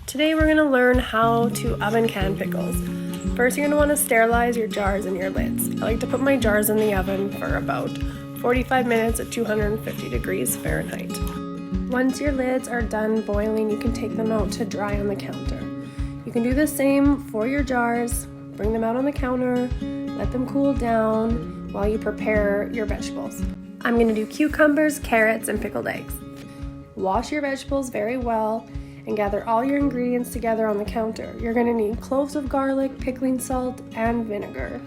Today we're going to learn how to oven can pickles. First, you're going to want to sterilize your jars and your lids. I like to put my jars in the oven for about 45 minutes at 250 degrees Fahrenheit. Once your lids are done boiling, you can take them out to dry on the counter. You can do the same for your jars. Bring them out on the counter, let them cool down while you prepare your vegetables. I'm going to do cucumbers, carrots, and pickled eggs. Wash your vegetables very well and gather all your ingredients together on the counter. You're going to need cloves of garlic, pickling salt, and vinegar.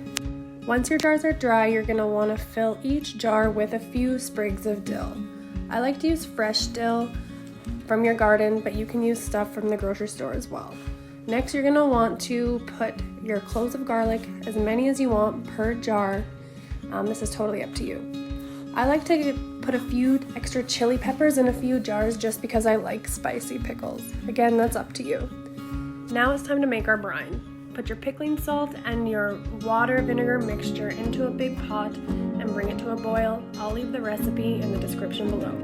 Once your jars are dry, you're going to want to fill each jar with a few sprigs of dill. I like to use fresh dill from your garden, but you can use stuff from the grocery store as well. Next, you're going to want to put your cloves of garlic, as many as you want per jar. This is totally up to you. I like to put a few extra chili peppers in a few jars just because I like spicy pickles. Again, that's up to you. Now it's time to make our brine. Put your pickling salt and your water vinegar mixture into a big pot and bring it to a boil. I'll leave the recipe in the description below.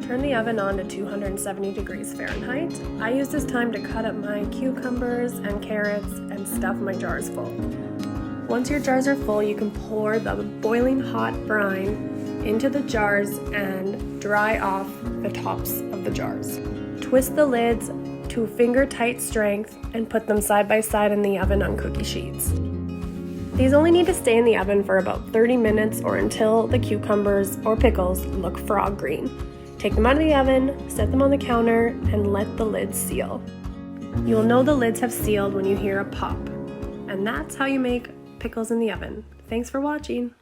Turn the oven on to 270 degrees Fahrenheit. I use this time to cut up my cucumbers and carrots and stuff my jars full. Once your jars are full, you can pour the boiling hot brine into the jars and dry off the tops of the jars. Twist the lids to finger-tight strength and put them side by side in the oven on cookie sheets. These only need to stay in the oven for about 30 minutes or until the cucumbers or pickles look frog green. Take them out of the oven, set them on the counter, and let the lids seal. You will know the lids have sealed when you hear a pop. And that's how you make pickles in the oven. Thanks for watching.